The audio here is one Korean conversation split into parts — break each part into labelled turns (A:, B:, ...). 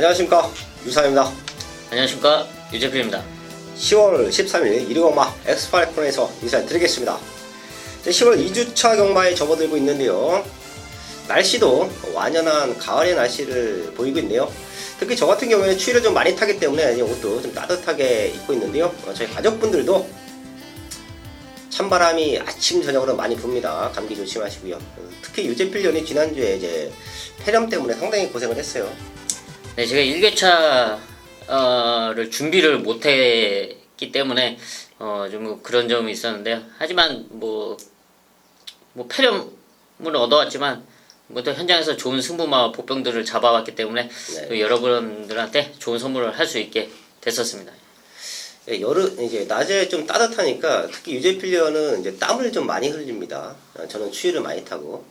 A: 안녕하십니까, 유사입니다.
B: 안녕하십니까, 유재필입니다.
A: 10월 13일 1위 경마 엑스파일 코너에서 인사를 드리겠습니다. 10월 2주차 경마에 접어들고 있는데요, 날씨도 완연한 가을의 날씨를 보이고 있네요. 특히 저 같은 경우에는 추위를 좀 많이 타기 때문에 옷도 좀 따뜻하게 입고 있는데요, 저희 가족분들도 찬바람이 아침 저녁으로 많이 붑니다. 감기 조심하시고요. 특히 유재필 연이 지난주에 이제 폐렴 때문에 상당히 고생을 했어요.
B: 네, 제가 1개차를 준비를 못했기 때문에 좀 그런 점이 있었는데요. 하지만 뭐 폐렴을 얻어왔지만 또 현장에서 좋은 승부마 복병들을 잡아왔기 때문에
A: 네.
B: 또 여러분들한테 좋은 선물을 할 수 있게 됐었습니다.
A: 네, 이제 낮에 좀 따뜻하니까 특히 유재필련은 이제 땀을 좀 많이 흘립니다. 저는 추위를 많이 타고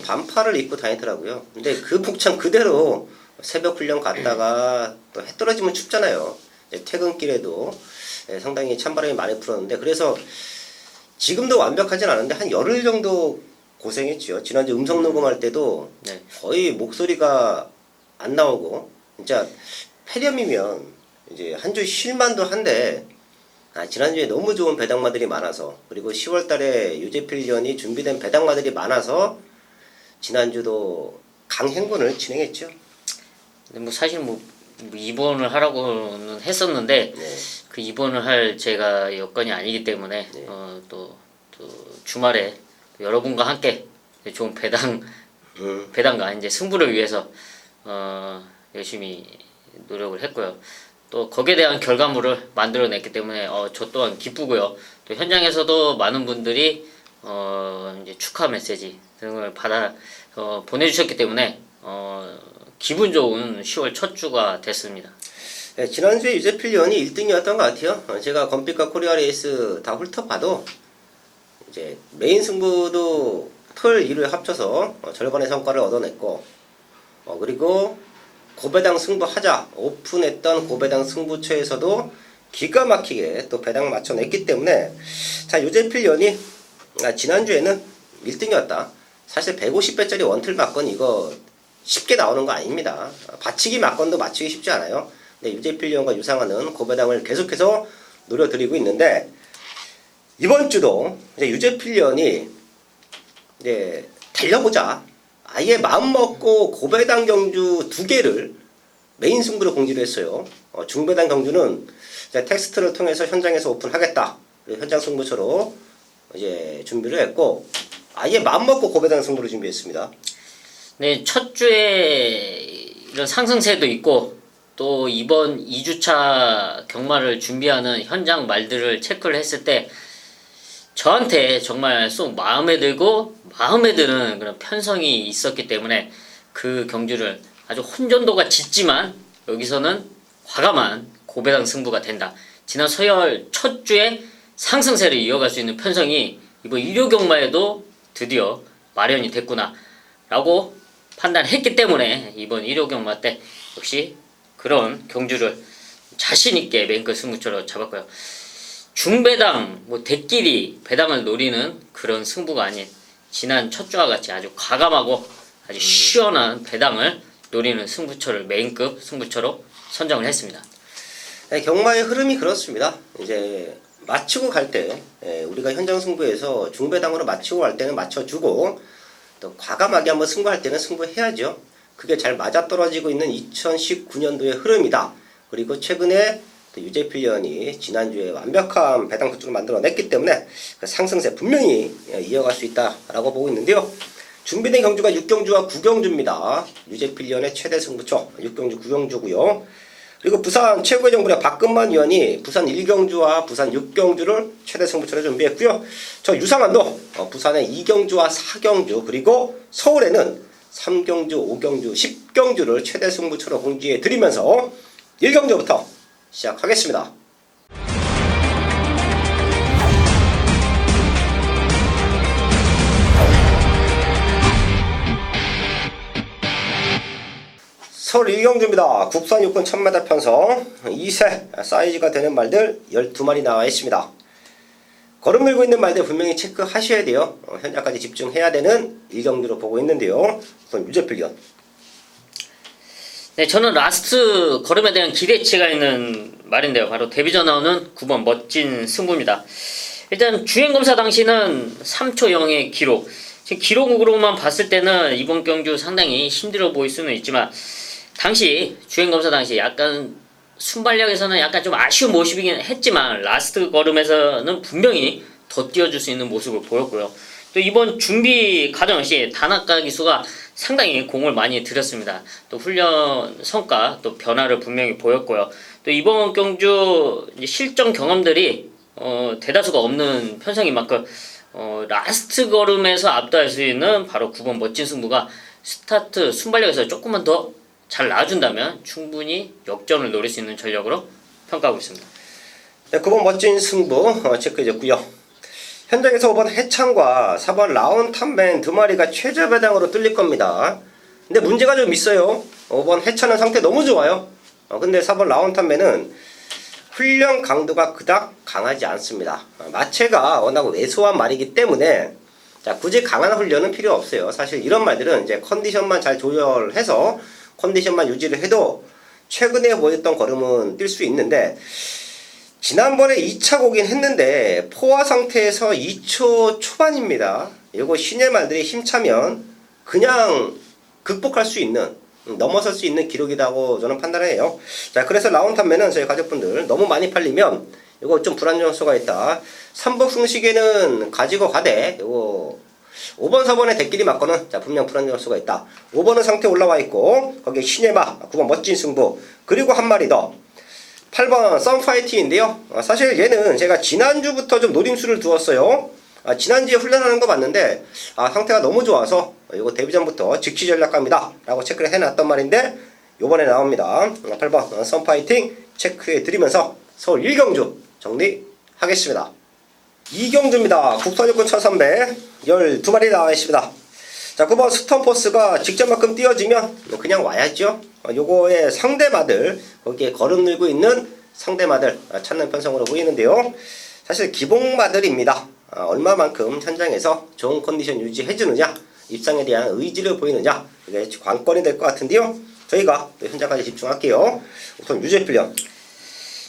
A: 반팔을 입고 다니더라고요. 근데 그 복장 그대로 새벽 훈련 갔다가 또 해 떨어지면 춥잖아요. 퇴근길에도 상당히 찬바람이 많이 불었는데, 그래서 지금도 완벽하진 않은데 한 열흘 정도 고생했죠. 지난주 음성 녹음할 때도 거의 목소리가 안 나오고, 진짜 폐렴이면 이제 한 주 쉴만도 한데, 지난주에 너무 좋은 배당마들이 많아서, 그리고 10월달에 유재필련이 준비된 배당마들이 많아서 지난주도 강행군을 진행했죠.
B: 근데 사실 입원을 하라고는 했었는데 그 입원을 할 제가 여건이 아니기 때문에 또 주말에 여러분과 함께 좋은 배당과 이제 승부를 위해서 열심히 노력을 했고요. 또 거기에 대한 결과물을 만들어냈기 때문에 저 또한 기쁘고요. 또 현장에서도 많은 분들이 이제 축하 메시지 등을 보내주셨기 때문에 기분 좋은 10월 첫 주가 됐습니다.
A: 네, 지난주에 유재필련이 1등이었던 것 같아요. 제가 건빛과 코리아 레이스 다 훑어봐도 이제 메인 승부도 털 2를 합쳐서 절반의 성과를 얻어냈고, 그리고 고배당 승부하자 오픈했던 고배당 승부처에서도 기가 막히게 또 배당 맞춰냈기 때문에, 자, 유재필련이 지난주에는 1등이었다. 사실 150배짜리 원틀 막건 이거 쉽게 나오는 거 아닙니다. 받치기 막건도 맞추기 쉽지 않아요. 근데 유재필련과 유상하는 고배당을 계속해서 노려드리고 있는데, 이번 주도 이제 유재필련이 이제 달려보자, 아예 마음먹고 고배당 경주 2개를 메인 승부로 공지를 했어요. 중배당 경주는 이제 텍스트를 통해서 현장에서 오픈하겠다, 현장 승부처로 이제 준비를 했고, 아예 마음먹고 고배당 승부를 준비했습니다.
B: 네, 첫 주에 이런 상승세도 있고, 또 이번 2주차 경마를 준비하는 현장 말들을 체크를 했을 때 저한테 정말 쏙 마음에 들고 마음에 드는 그런 편성이 있었기 때문에 그 경주를 아주 혼전도가 짙지만 여기서는 과감한 고배당 승부가 된다. 지난 서열 첫 주에 상승세를 이어갈 수 있는 편성이 이번 일요 경마에도 드디어 마련이 됐구나 라고 판단했기 때문에 이번 일요 경마 때 역시 그런 경주를 자신있게 메인급 승부처로 잡았고요. 중배당, 대끼리 배당을 노리는 그런 승부가 아닌 지난 첫 주와 같이 아주 과감하고 아주 시원한 배당을 노리는 승부처를 메인급 승부처로 선정을 했습니다.
A: 네, 경마의 흐름이 그렇습니다. 이제 맞추고 갈 때 우리가 현장 승부에서 중배당으로 맞추고 갈 때는 맞춰주고, 또 과감하게 한번 승부할 때는 승부해야죠. 그게 잘 맞아떨어지고 있는 2019년도의 흐름이다. 그리고 최근에 유재필련이 지난주에 완벽한 배당 구축을 만들어냈기 때문에 그 상승세 분명히 이어갈 수 있다라고 보고 있는데요. 준비된 경주가 6경주와 9경주입니다. 유재필련의 최대 승부처 6경주 9경주고요. 그리고 부산 최고의 정부력 박근만 위원이 부산 1경주와 부산 6경주를 최대 승부처로 준비했고요. 저 유상한도 부산의 2경주와 4경주, 그리고 서울에는 3경주, 5경주, 10경주를 최대 승부처로 공지해 드리면서 1경주부터 시작하겠습니다. 서울 1경주입니다. 국산 육군 1000m 편성 2세 사이즈가 되는 말들 12마리 나와 있습니다. 걸음 들고 있는 말들 분명히 체크하셔야 돼요. 현장까지 집중해야 되는 1경주로 보고 있는데요. 우선 유재필련.
B: 네, 저는 라스트 걸음에 대한 기대치가 있는 말인데요. 바로 데뷔전 나오는 9번 멋진 승부입니다. 일단 주행검사 당시는 3초 0의 기록. 지금 기록으로만 봤을 때는 이번 경주 상당히 힘들어 보일 수는 있지만 당시 주행검사 당시 약간 순발력에서는 약간 좀 아쉬운 모습이긴 했지만 라스트 걸음에서는 분명히 더 뛰어줄 수 있는 모습을 보였고요. 또 이번 준비 과정 시 단학가 기수가 상당히 공을 많이 들였습니다. 또 훈련 성과 또 변화를 분명히 보였고요. 또 이번 경주 실전 경험들이 대다수가 없는 편성인 만큼 라스트 걸음에서 압도할 수 있는 바로 9번 멋진 승부가 스타트 순발력에서 조금만 더 잘 나와준다면 충분히 역전을 노릴 수 있는 전력으로 평가하고 있습니다.
A: 네, 9번 멋진 승부 체크해줬고요. 현장에서 5번 해창과 4번 라운탐맨 두 마리가 최저 배당으로 뚫릴 겁니다. 근데 문제가 좀 있어요. 5번 해창은 상태 너무 좋아요. 근데 4번 라운탐맨은 훈련 강도가 그닥 강하지 않습니다. 마체가 워낙 왜소한 말이기 때문에 자, 굳이 강한 훈련은 필요 없어요. 사실 이런 말들은 이제 컨디션만 잘 조절해서 컨디션만 유지를 해도 최근에 보였던 걸음은 뛸 수 있는데 지난번에 2차 고긴 했는데 포화 상태에서 2초 초반입니다. 이거 신의 말들이 힘차면 그냥 극복할 수 있는 넘어설 수 있는 기록이라고 저는 판단해요. 자, 그래서 라운탐맨은 저희 가족분들 너무 많이 팔리면 이거 좀 불안 요소가 있다. 3번 승식에는 가지고 가되 이거 5번 4번에 대끼리 맞고는 자 분명 불안 요소가 있다. 5번은 상태 올라와 있고 거기에 신예마 9번 멋진 승부 그리고 한 마리 더 8번 썬파이팅인데요. 사실 얘는 제가 지난주부터 좀 노림수를 두었어요. 지난주에 훈련하는 거 봤는데 상태가 너무 좋아서 이거 데뷔전부터 즉시 전략갑니다 라고 체크를 해놨단 말인데 요번에 나옵니다. 8번 썬파이팅 체크해 드리면서 서울 1경주 정리하겠습니다. 2경주입니다. 국선요건 1300 12마리 나와 있습니다. 자, 9번 스톤포스가 직전만큼 띄워지면 그냥 와야죠. 요거의 상대마들 거기에 걸음 늘고 있는 상대마들 찾는 편성으로 보이는데요. 사실 기복마들입니다. 얼마만큼 현장에서 좋은 컨디션 유지해주느냐 입상에 대한 의지를 보이느냐 이게 관건이 될 것 같은데요. 저희가 현장까지 집중할게요. 우선 유죄필련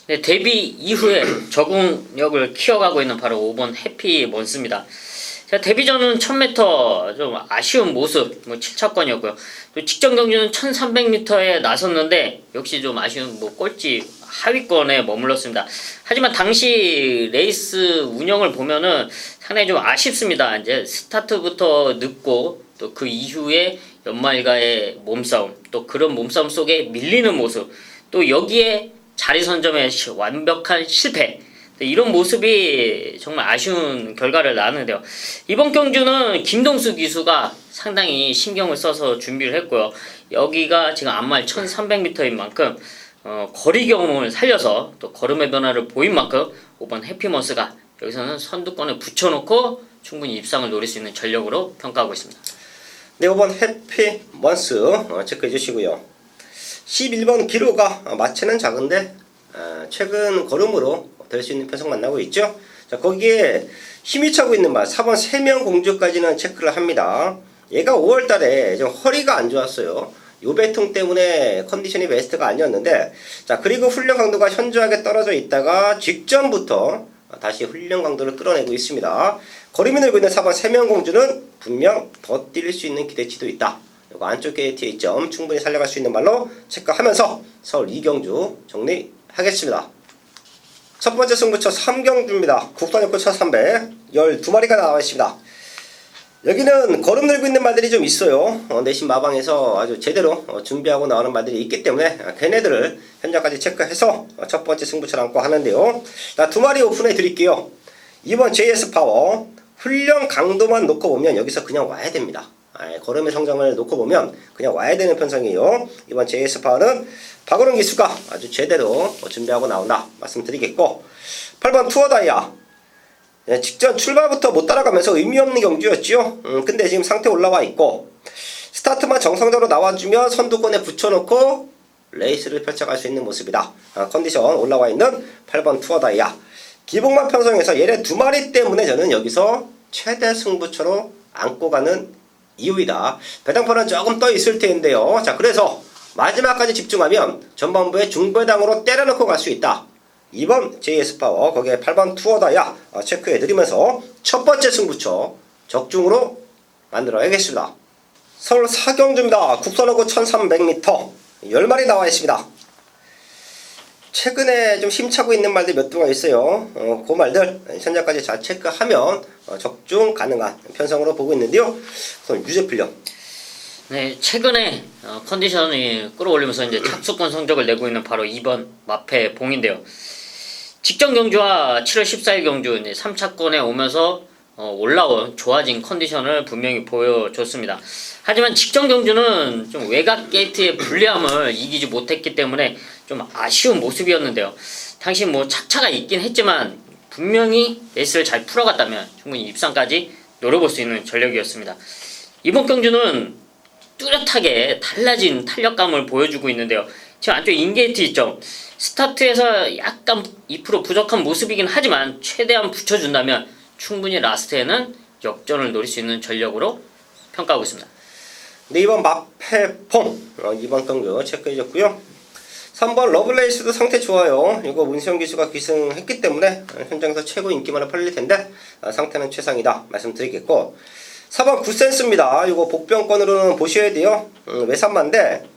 B: 네, 데뷔 이후에 적응력을 키워가고 있는 바로 5번 해피먼스입니다. 자, 데뷔전은 1000m 좀 아쉬운 모습, 7차권이었고요. 또 직전 경주는 1300m에 나섰는데 역시 좀 아쉬운 꼴찌 하위권에 머물렀습니다. 하지만 당시 레이스 운영을 보면은 상당히 좀 아쉽습니다. 이제 스타트부터 늦고 또 그 이후에 연말과의 몸싸움, 또 그런 몸싸움 속에 밀리는 모습, 또 여기에 자리 선점의 완벽한 실패 이런 모습이 정말 아쉬운 결과를 낳았는데요. 이번 경주는 김동수 기수가 상당히 신경을 써서 준비를 했고요. 여기가 지금 앞말 1300m인 만큼 거리 경험을 살려서 또 걸음의 변화를 보인 만큼 5번 해피먼스가 여기서는 선두권에 붙여놓고 충분히 입상을 노릴 수 있는 전력으로 평가하고 있습니다.
A: 네, 5번 해피먼스 체크해 주시고요. 11번 기로가 마체는 작은데 최근 걸음으로 될 수 있는 편성 만나고 있죠. 자, 거기에 힘이 차고 있는 말 4번 3명 공주까지는 체크를 합니다. 얘가 5월달에 좀 허리가 안 좋았어요. 요배통 때문에 컨디션이 베스트가 아니었는데 자, 그리고 훈련 강도가 현저하게 떨어져 있다가 직전부터 다시 훈련 강도를 끌어내고 있습니다. 걸음이 늘고 있는 4번 3명 공주는 분명 더 뛸 수 있는 기대치도 있다. 이거 안쪽 게이트의 점 충분히 살려갈 수 있는 말로 체크하면서 서울 2경주 정리하겠습니다. 첫 번째 승부처 3경주입니다. 국선요건 1300 12마리가 나와 있습니다. 여기는 걸음 늘고 있는 말들이 좀 있어요. 내신 마방에서 아주 제대로 준비하고 나오는 말들이 있기 때문에 걔네들을 현장까지 체크해서 첫 번째 승부처를 안고 하는데요. 자, 두 마리 오픈해 드릴게요. 이번 JS 파워 훈련 강도만 놓고 보면 여기서 그냥 와야 됩니다. 걸음의 성장을 놓고 보면 그냥 와야 되는 편성이에요. 이번 JS 파워는 박원웅 기수가 아주 제대로 준비하고 나온다 말씀드리겠고 8번 투어다이아 직전 출발부터 못 따라가면서 의미 없는 경주였죠. 근데 지금 상태 올라와 있고 스타트만 정상적으로 나와주면 선두권에 붙여놓고 레이스를 펼쳐갈 수 있는 모습이다. 컨디션 올라와 있는 8번 투어다이아 기복만 편성해서 얘네 두 마리 때문에 저는 여기서 최대 승부처로 안고 가는 이유이다. 배당판은 조금 떠 있을 텐데요. 자, 그래서 마지막까지 집중하면 전반부에 중배당으로 때려넣고 갈 수 있다. 2번 JS파워, 거기에 8번 투어다야 체크해드리면서 첫 번째 승부처 적중으로 만들어야겠습니다. 서울 사경주입니다. 국선호구 1300m 10마리 나와 있습니다. 최근에 좀 힘차고 있는 말들 몇 두가 있어요. 그 말들 현재까지 잘 체크하면 적중 가능한 편성으로 보고 있는데요. 우선 유제필령.
B: 네, 최근에 컨디션이 끌어올리면서 이제 착수권 성적을 내고 있는 바로 2번 마페봉인데요. 직전 경주와 7월 14일 경주 이제 3차권에 오면서 올라온 좋아진 컨디션을 분명히 보여줬습니다. 하지만 직전 경주는 좀 외곽 게이트의 불리함을 이기지 못했기 때문에 좀 아쉬운 모습이었는데요. 당시 뭐 착차가 있긴 했지만 분명히 레이스를 잘 풀어갔다면 충분히 입상까지 노려볼 수 있는 전력이었습니다. 이번 경주는 뚜렷하게 달라진 탄력감을 보여주고 있는데요. 지금 안쪽 인게이트 있죠. 스타트에서 약간 2% 부족한 모습이긴 하지만 최대한 붙여준다면 충분히 라스트에는 역전을 노릴 수 있는 전력으로 평가하고 있습니다.
A: 네, 2번 마페봉 2번 경주 체크해줬고요. 3번 러블레이스도 상태 좋아요. 이거 문세영 기수가 기승했기 때문에 현장에서 최고 인기만을 팔릴 텐데 상태는 최상이다 말씀드리겠고, 4번 굿센스입니다. 이거 복병권으로는 보셔야 돼요. 외산마인데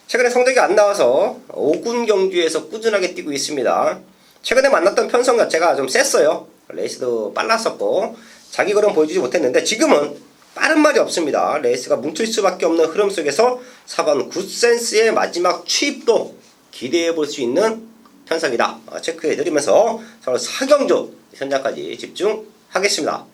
A: 최근에 성적이 안 나와서 5군 경주에서 꾸준하게 뛰고 있습니다. 최근에 만났던 편성 자체가 좀 셌어요. 레이스도 빨랐었고 자기 걸음 보여주지 못했는데 지금은 빠른 말이 없습니다. 레이스가 뭉칠 수밖에 없는 흐름 속에서 4번 굿센스의 마지막 취입도 기대해 볼 수 있는 편성이다 체크해드리면서 서울 사경주 현장까지 집중하겠습니다.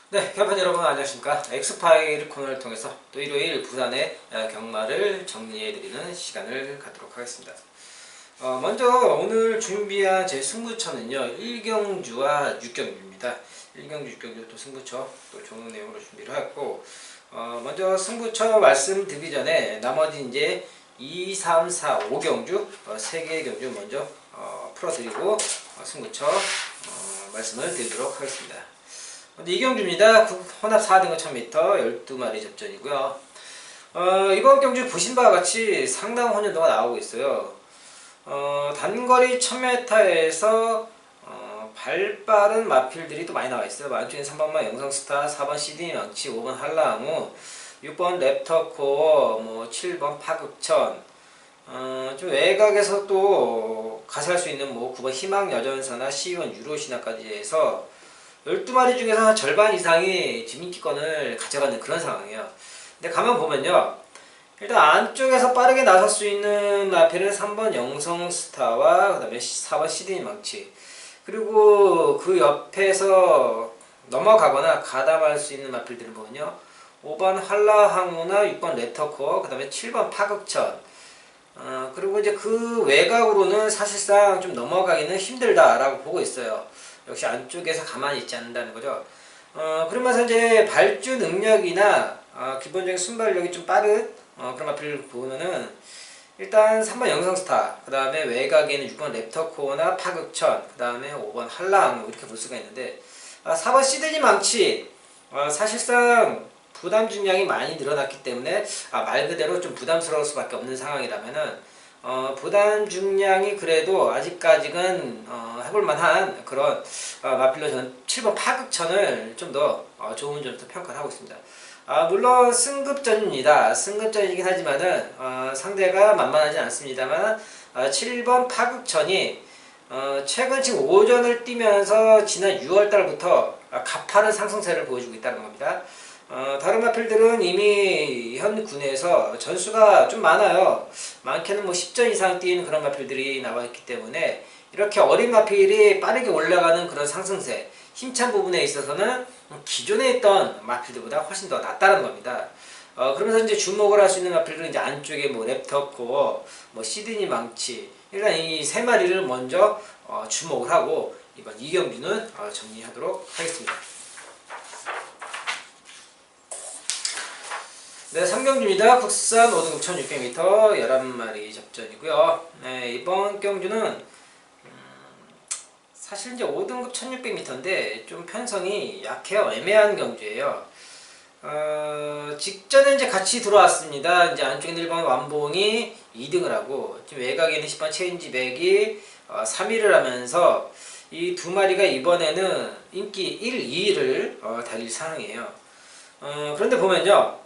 C: 네, 결판 여러분 안녕하십니까. 엑스파일 코너를 통해서 또 일요일 부산의 경마를 정리해드리는 시간을 갖도록 하겠습니다. 먼저 오늘 준비한 제 승부처는요, 1경주와 6경주입니다. 1경주, 6경주 또 승부처 또 좋은 내용으로 준비를 했고, 먼저 승부처 말씀드리기 전에 나머지 이제 2, 3, 4, 5경주 3개의 경주 먼저 풀어드리고 승부처 말씀을 드리도록 하겠습니다. 먼저 2경주입니다. 혼합 4등급 1000m 12마리 접전이고요. 이번 경주 보신 바와 같이 상당한 혼연도가 나오고 있어요. 단거리 1000m에서 발빠른 마필들이 또 많이 나와 있어요. 만중에 3번만 영성스타, 4번 시드니 망치, 5번 한라항우, 6번 랩터코어, 뭐 7번 파극천, 좀 외곽에서 또 가세할 수 있는 뭐 9번 희망여전사나 12번 유로시나까지 해서 12마리 중에서 한 절반 이상이 지금 인기권을 가져가는 그런 상황이에요. 근데 가만 보면요, 일단 안쪽에서 빠르게 나설 수 있는 마필은 3번 영성스타와 그 다음에 4번 시드니 망치, 그리고 그 옆에서 넘어가거나 가담할 수 있는 마필들을 보면요, 5번 한라항우나 6번 랩터코어, 그 다음에 7번 파극천, 그리고 이제 그 외곽으로는 사실상 좀 넘어가기는 힘들다라고 보고 있어요. 역시 안쪽에서 가만히 있지 않는다는 거죠. 그러면서 이제 발주 능력이나 기본적인 순발력이 좀 빠른 그런 마필을 보면은 일단 3번 영성스타, 그 다음에 외곽에는 6번 랩터코어나 파극천, 그 다음에 5번 한라항우 이렇게 볼 수가 있는데, 4번 시드니 망치 사실상 부담 중량이 많이 늘어났기 때문에 말 그대로 좀 부담스러울 수밖에 없는 상황이라면은 부담 중량이 그래도 아직까지는 해볼 만한 그런 마필로 저는 7번 파극천을 좀 더 좋은 점부터 평가를 하고 있습니다. 물론 승급전입니다. 승급전이긴 하지만은 상대가 만만하지 않습니다만 7번 파극천이 최근 지금 오전을 뛰면서 지난 6월달부터 가파른 상승세를 보여주고 있다는 겁니다. 다른 마필들은 이미 현 군에서 전수가 좀 많아요. 많게는 뭐 10전 이상 뛰는 그런 마필들이 나와 있기 때문에 이렇게 어린 마필이 빠르게 올라가는 그런 상승세, 힘찬 부분에 있어서는 기존에 있던 마필들보다 훨씬 더 낫다는 겁니다. 그러면서 이제 주목을 할 수 있는 마필들은 이제 안쪽에 뭐 랩터코어, 뭐 시드니 망치, 일단 이 세 마리를 먼저 주목을 하고 이번 2경주는 정리하도록 하겠습니다. 네, 3경주입니다. 국산 5등급 1600m 11마리 접전이고요. 네, 이번 경주는 사실 이제 5등급 1600m인데 좀 편성이 약해요. 애매한 경주예요. 직전에 이제 같이 들어왔습니다. 이제 안쪽에 1번 완봉이 2등을 하고 지금 외곽에 있는 10번 체인지백이 3위를 하면서 이 두 마리가 이번에는 인기 1, 2위를 달릴 상황이에요. 그런데 보면요.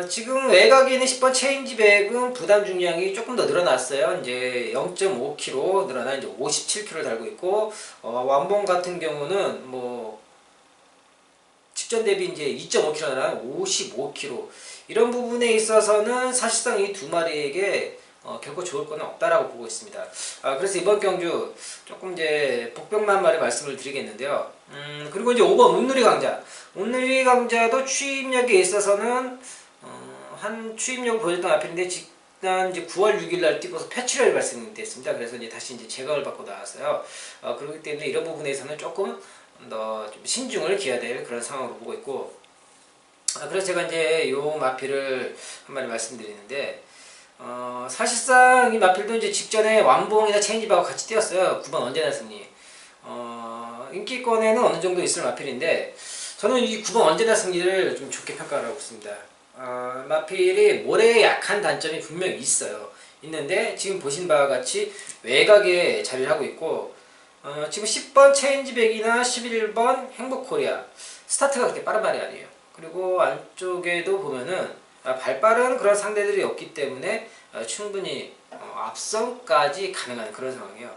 C: 지금 외곽에 있는 10번 체인지백은 부담 중량이 조금 더 늘어났어요. 이제 0.5kg 늘어나 이제 57kg를 달고 있고, 완봉 같은 경우는 뭐 직전 대비 이제 2.5kg 늘어난 55kg. 이런 부분에 있어서는 사실상 이 두 마리에게 결코 좋을 건 없다라고 보고 있습니다. 그래서 이번 경주 조금 이제 복병만 말에 말씀을 드리겠는데요. 그리고 이제 5번 운누리 강자. 운누리 강자도 추입력에 있어서는 한 추입력을 보여줬던 앞인데 지난 이제 9월 6일 날 뛰고서 폐출혈이 발생됐습니다. 그래서 이제 다시 이제 제거를 받고 나왔어요. 그렇기 때문에 이런 부분에서는 조금 더 좀 신중을 기해야 될 그런 상황으로 보고 있고, 그래서 제가 이제 요 마필을 한 마디 말씀드리는데, 사실상 이 마필도 이제 직전에 완봉이나 체인지하고 같이 뛰었어요. 9번 언제나 승리. 인기권에는 어느 정도 있을 마필인데, 저는 이 9번 언제나 승리를 좀 좋게 평가를 하고 있습니다. 마필이 모래에 약한 단점이 분명히 있어요. 있는데, 지금 보신 바와 같이 외곽에 자리를 하고 있고, 지금 10번 체인지백이나 11번 행복코리아, 스타트가 그렇게 빠른 말이 아니에요. 그리고 안쪽에도 보면은 발빠른 그런 상대들이 없기 때문에 충분히 앞선까지 가능한 그런 상황이에요.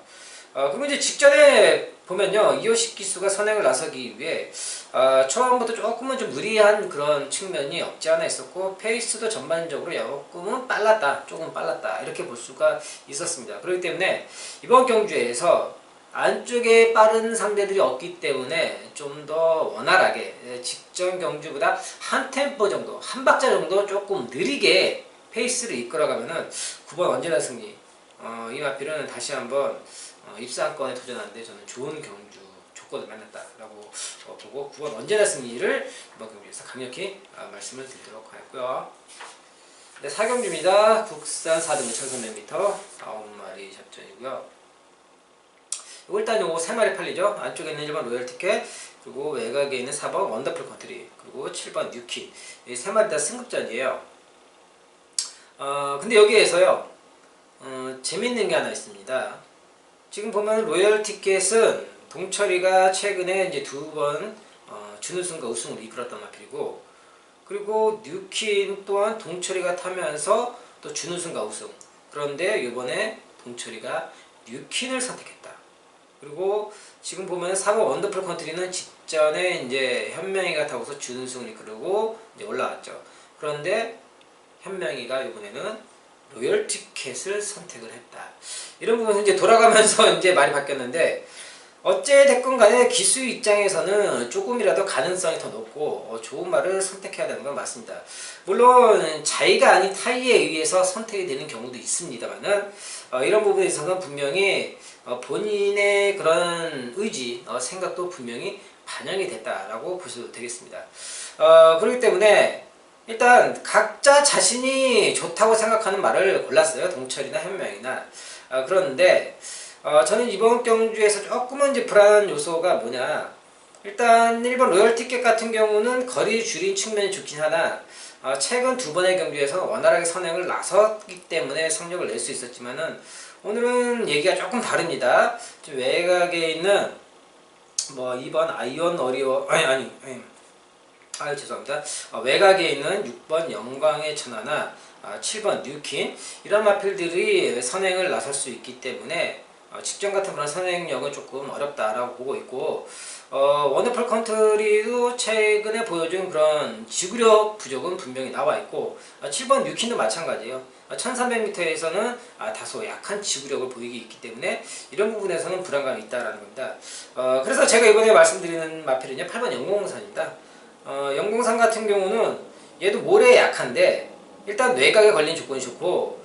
C: 그리고 이제 직전에 보면요, 이호식 기수가 선행을 나서기 위해 처음부터 조금은 좀 무리한 그런 측면이 없지 않아 있었고, 페이스도 전반적으로 조금 빨랐다 이렇게 볼 수가 있었습니다. 그렇기 때문에 이번 경주에서 안쪽에 빠른 상대들이 없기 때문에 좀 더 원활하게 직전 경주보다 한 템포 정도, 한 박자 정도 조금 느리게 페이스를 이끌어가면은 9번 언제나 승리. 이 마필은 다시 한번 입상권에 도전하는데 저는 좋은 경주 조건을 만났다라고 보고 9번 언제나 승리를 이번 경주에서 강력히 말씀을 드리도록 하고요. 네, 4경주입니다. 국산 4등 2300m 9마리 잡전이고요. 일단 요거 3마리 팔리죠. 안쪽에 있는 1번 로열 티켓, 그리고 외곽에 있는 4번 원더풀 컨트리, 그리고 7번 뉴키. 이 3마리 다 승급전이에요. 근데 여기에서요, 재밌는 게 하나 있습니다. 지금 보면 로열 티켓은 동철이가 최근에 이제 2번 준우승과 우승을 이끌었던 마필이고, 그리고 뉴킨 또한 동철이가 타면서 또 준우승과 우승. 그런데 이번에 동철이가 뉴킨을 선택했다. 그리고 지금 보면 4번 원더풀 컨트리는 직전에 이제 현명이가 타고서 준우승을 이끌고 이제 올라왔죠. 그런데 현명이가 이번에는 로열 티켓을 선택을 했다. 이런 부분은 이제 돌아가면서 이제 말이 바뀌었는데, 어찌됐건 간에 기수 입장에서는 조금이라도 가능성이 더 높고 좋은 말을 선택해야 되는 건 맞습니다. 물론 자의가 아닌 타의에 의해서 선택이 되는 경우도 있습니다만은 이런 부분에서는 분명히 본인의 그런 의지, 생각도 분명히 반영이 됐다라고 보셔도 되겠습니다. 그렇기 때문에 일단 각자 자신이 좋다고 생각하는 말을 골랐어요. 동철이나 현명이나. 그런데 저는 이번 경주에서 조금은 이제 불안한 요소가 뭐냐, 일단 1번 로열 티켓 같은 경우는 거리 줄인 측면이 좋긴 하나 최근 2번의 경주에서 원활하게 선행을 나섰기 때문에 성적을 낼 수 있었지만은 오늘은 얘기가 조금 다릅니다. 좀 외곽에 있는 뭐 2번 아이언 어리오 죄송합니다. 외곽에 있는 6번 영광의 천하나 7번 뉴킨, 이런 마필들이 선행을 나설 수 있기 때문에 직전 같은 그런 선행력은 조금 어렵다라고 보고 있고, 원더풀 컨트리도 최근에 보여준 그런 지구력 부족은 분명히 나와 있고, 7번 뉴킨도 마찬가지예요. 1300m에서는 다소 약한 지구력을 보이기 있기 때문에 이런 부분에서는 불안감이 있다라는 겁니다. 그래서 제가 이번에 말씀드리는 마필은요, 8번 영공산입니다. 영공산 같은 경우는 얘도 모래에 약한데 일단 외곽에 걸린 조건이 좋고,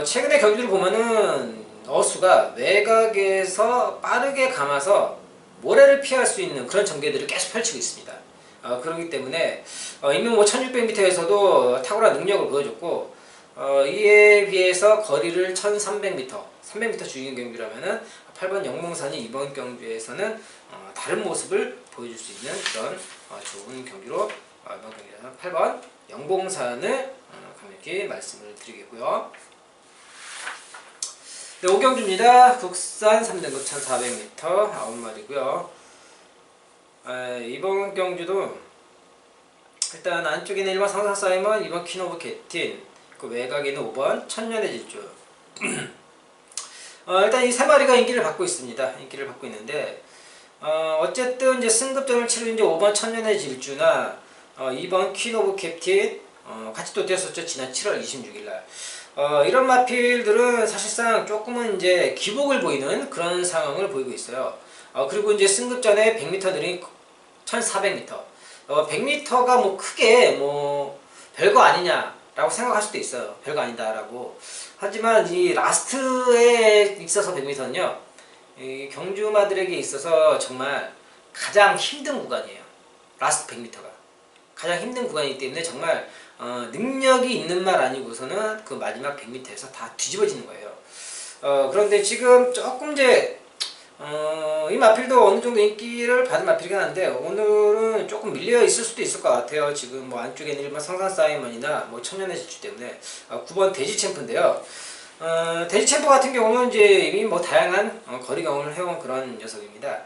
C: 최근에 경주를 보면은 어수가 외곽에서 빠르게 감아서 모래를 피할 수 있는 그런 전개들을 계속 펼치고 있습니다. 그렇기 때문에 이미 뭐 1600m에서도 탁월한 능력을 보여줬고, 이에 비해서 거리를 1300m, 300m 주행 경주라면은 8번 영몽산이 이번 경주에서는 다른 모습을 보여줄 수 있는 그런 좋은 경기로 이번 경기에서 8번 영봉산을 강력히 말씀을 드리겠고요. 네, 5경주입니다. 국산 3등급 1400m 9마리고요. 이번 경주도 일단 안쪽에는 1번 상상 사이먼, 2번 퀸 오브 겟틴, 그 외곽에는 5번 천년의 질주. 일단 이 세 마리가 인기를 받고 있습니다. 인기를 받고 있는데 어쨌든 이제 승급전을 치른 이제 5번 천년의 질주나 2번 퀸 오브 캡틴 같이 또 뛰었었죠. 지난 7월 26일날. 이런 마필들은 사실상 조금은 이제 기복을 보이는 그런 상황을 보이고 있어요. 그리고 이제 승급전에 100m 느린 1400m. 100m가 뭐 크게 뭐 별거 아니냐라고 생각할 수도 있어요. 별거 아니다라고. 하지만 이 라스트에 있어서 100m는요. 이 경주마들에게 있어서 정말 가장 힘든 구간이에요. 라스트 100m가. 가장 힘든 구간이기 때문에 정말 능력이 있는 말 아니고서는 그 마지막 100m에서 다 뒤집어지는 거예요. 그런데 지금 조금 이제 이 마필도 어느 정도 인기를 받은 마필이긴 한데 오늘은 조금 밀려 있을 수도 있을 것 같아요. 지금 뭐 안쪽에는 일반 상산 사이먼이나 뭐 천년의 질주 때문에 9번 돼지 챔프인데요. 돼지 챔프 같은 경우는 이제 이미 뭐 다양한 거리 경험을 해온 그런 녀석입니다.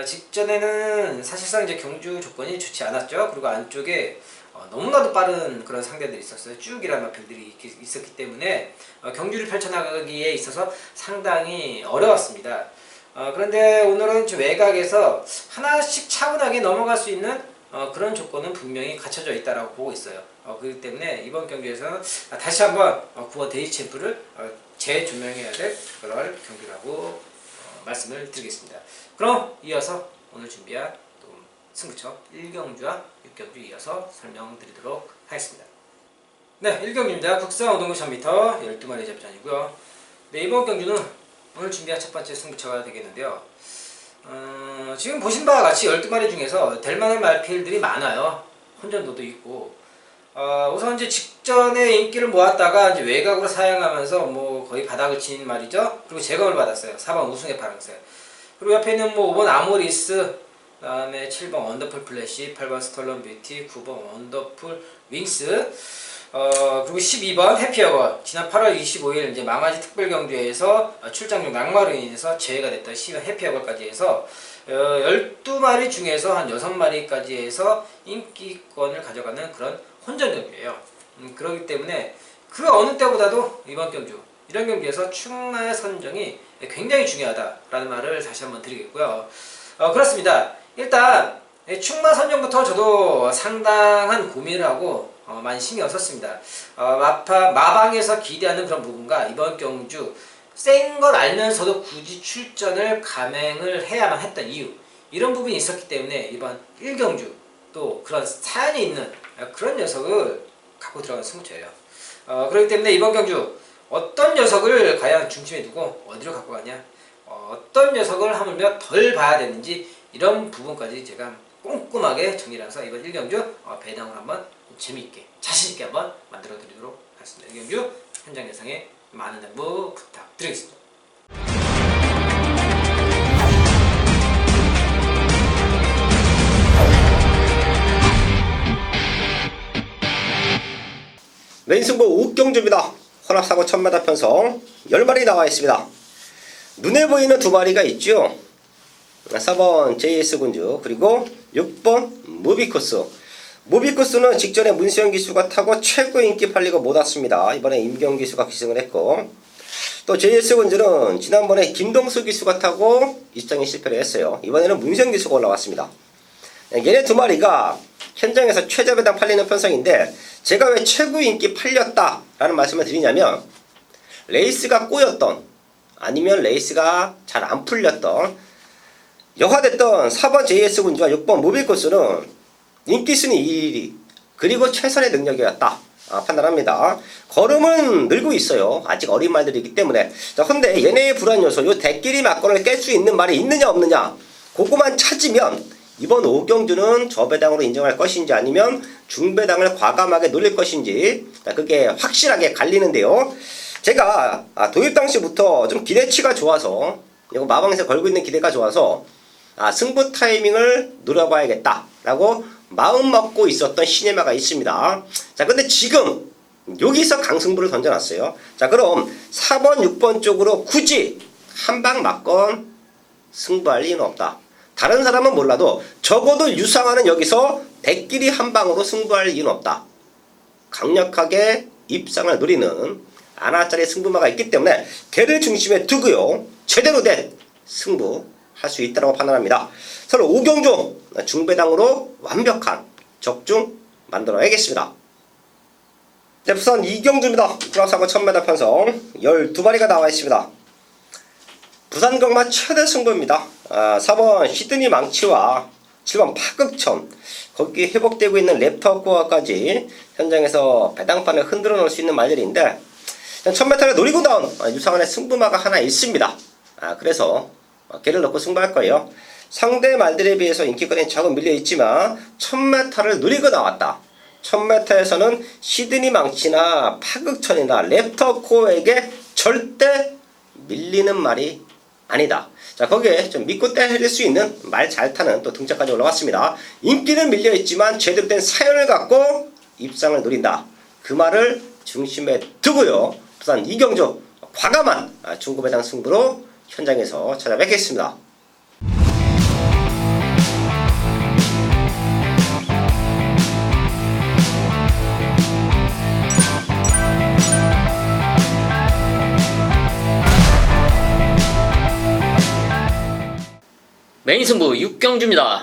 C: 직전에는 사실상 이제 경주 조건이 좋지 않았죠. 그리고 안쪽에 너무나도 빠른 그런 상대들이 있었어요. 쭉이라는 마필들이 있었기 때문에 경주를 펼쳐나가기에 있어서 상당히 어려웠습니다. 그런데 오늘은 저 외곽에서 하나씩 차분하게 넘어갈 수 있는 그런 조건은 분명히 갖춰져 있다라고 보고 있어요. 그렇기 때문에 이번 경기에서는 다시 한번 9번 데이 챔프를 재조명해야 될 그런 경기라고 말씀을 드리겠습니다. 그럼 이어서 오늘 준비한 또 승부처 1경주와 6경주 이어서 설명드리도록 하겠습니다. 네, 1경주입니다. 국산 5등급 1000m 12마리 잡전이고요. 네, 이번 경주는 오늘 준비한 첫 번째 승부처가 되겠는데요. 지금 보신 바와 같이 12마리 중에서 될 만한 말필들이 많아요. 혼전도도 있고. 우선 이제 직전에 인기를 모았다가 이제 외곽으로 사용하면서 뭐 거의 바닥을 친 말이죠. 그리고 제거를 받았어요. 4번 우승의 파랑새. 그리고 옆에는 뭐 5번 아모리스, 그 다음에 7번 원더풀 플래시, 8번 스톨런 뷰티, 9번 원더풀 윙스, 그리고 12번 해피어원. 지난 8월 25일 이제 망아지 특별경주에서 출장 중 낙마로 인해서 제외가 됐던 12번 해피어원까지 해서 12마리 중에서 한 6마리까지 해서 인기권을 가져가는 그런 혼전 경주예요. 그렇기 때문에 그 어느 때보다도 이번 경주, 이런 경기에서 충마 선정이 굉장히 중요하다라는 말을 다시 한번 드리겠고요. 그렇습니다. 일단 충마 선정부터 저도 상당한 고민을 하고 많이 신경 썼습니다. 마방에서 기대하는 그런 부분과 이번 경주 센 걸 알면서도 굳이 출전을 감행을 해야만 했던 이유, 이런 부분이 있었기 때문에 이번 1경주 또 그런 사연이 있는 그런 녀석을 갖고 들어간 승부처예요. 그렇기 때문에 이번 경주 어떤 녀석을 과연 중심에 두고 어디로 갖고 가냐, 어떤 녀석을 하물며 덜 봐야 되는지, 이런 부분까지 제가 꼼꼼하게 정리를 해서 이번 1경주 배당을 한번 재미있게 자신있게 한번 만들어 드리도록 하겠습니다. 1경주 현장 예상에 많은 정보 부탁드리겠습니다.
A: 메인 승부 5경주입니다. 혼합사고 1000m 편성 10마리 나와 있습니다. 눈에 보이는 2마리가 있죠. 4번 JS군주, 그리고 6번 무비코스. 무비코스는 직전에 문수영 기수가 타고 최고 인기 팔리고 못 왔습니다. 이번에 임경 기수가 기승을 했고, 또 JS군주는 지난번에 김동수 기수가 타고 입장에 실패를 했어요. 이번에는 문수영 기수가 올라왔습니다. 얘네 2마리가 현장에서 최저 배당 팔리는 편성인데, 제가 왜 최고 인기 팔렸다 라는 말씀을 드리냐면, 레이스가 꼬였던, 아니면 레이스가 잘 안 풀렸던, 여하됐던 4번 JS군주와 6번 무비코스는 인기순위 1위, 그리고 최선의 능력이었다 판단합니다. 걸음은 늘고 있어요. 아직 어린 말들이기 때문에. 자, 근데 얘네의 불안 요소, 요 대끼리 막건을 깰 수 있는 말이 있느냐 없느냐, 그거만 찾으면 이번 5경주는 저배당으로 인정할 것인지 아니면 중배당을 과감하게 노릴 것인지, 그게 확실하게 갈리는데요. 제가 도입 당시부터 좀 기대치가 좋아서, 이거 마방에서 걸고 있는 기대가 좋아서 승부 타이밍을 노려봐야겠다 라고 마음 먹고 있었던 시네마가 있습니다. 자, 근데 지금 여기서 강승부를 던져놨어요. 자, 그럼 4번, 6번 쪽으로 굳이 한 방 맞건 승부할 리는 없다. 다른 사람은 몰라도 적어도 유상하는 여기서 100끼리 한 방으로 승부할 리는 없다. 강력하게 입상을 노리는 아나짜리 승부마가 있기 때문에 걔를 중심에 두고요. 제대로 된 승부 할 수 있다고 판단합니다. 서로 오경주 중배당으로 완벽한 적중 만들어야겠습니다. 네, 부산 이경주입니다. 프랑스하고 1000m 편성 12마리가 나와 있습니다. 부산 경마 최대 승부입니다. 4번 시드니 망치와 7번 파극천, 거기 회복되고 있는 랩터코어까지 현장에서 배당판을 흔들어 놓을 수 있는 말들인데 1000m를 노리고 나온 유상한의 승부마가 하나 있습니다. 그래서 걔를 넣고 승부할 거예요. 상대 말들에 비해서 인기권이 조금 밀려있지만 1000m를 노리고 나왔다. 1000m에서는 시드니 망치나 파극천이나 랩터코어에게 절대 밀리는 말이 아니다. 자, 거기에 좀 믿고 때릴 수 있는 말 잘 타는 또 등짝까지 올라왔습니다. 인기는 밀려있지만 제대로 된 사연을 갖고 입상을 노린다. 그 말을 중심에 두고요. 부산 이경주 과감한 중고배당 승부로 현장에서 찾아뵙겠습니다.
B: 메인 승부 6경주입니다.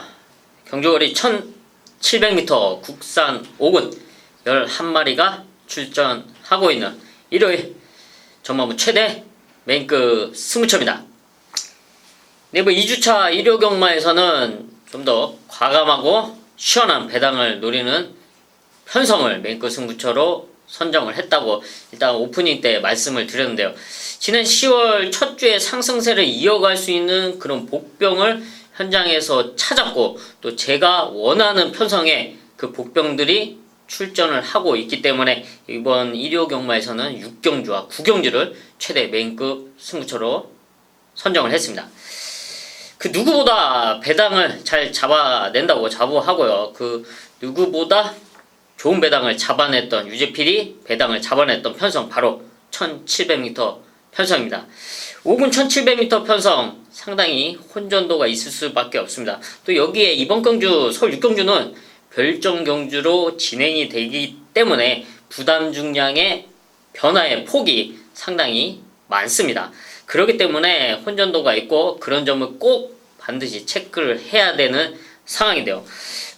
B: 경주거리 1700m 국산 5군 11마리가 출전하고 있는 일요일 전마무 최대 메인급 승부처입니다. 네이버 2주차 1호 경마에서는 좀 더 과감하고 시원한 배당을 노리는 편성을 메인급 승부처로 선정을 했다고 일단 오프닝 때 말씀을 드렸는데요. 지난 10월 첫 주에 상승세를 이어갈 수 있는 그런 복병을 현장에서 찾았고 또 제가 원하는 편성에 그 복병들이 출전을 하고 있기 때문에 이번 1호 경마에서는 6경주와 9경주를 최대 메인급 승부처로 선정을 했습니다. 그 누구보다 배당을 잘 잡아낸다고 자부하고요. 그 누구보다 좋은 배당을 잡아냈던 유재필이 배당을 잡아냈던 편성 바로 1700m 편성입니다. 5군 1700m 편성 상당히 혼전도가 있을 수밖에 없습니다. 또 여기에 이번 경주 서울 6경주는 별정 경주로 진행이 되기 때문에 부담 중량의 변화의 폭이 상당히 많습니다. 그렇기 때문에 혼전도가 있고 그런 점을 꼭 반드시 체크를 해야 되는 상황인데요.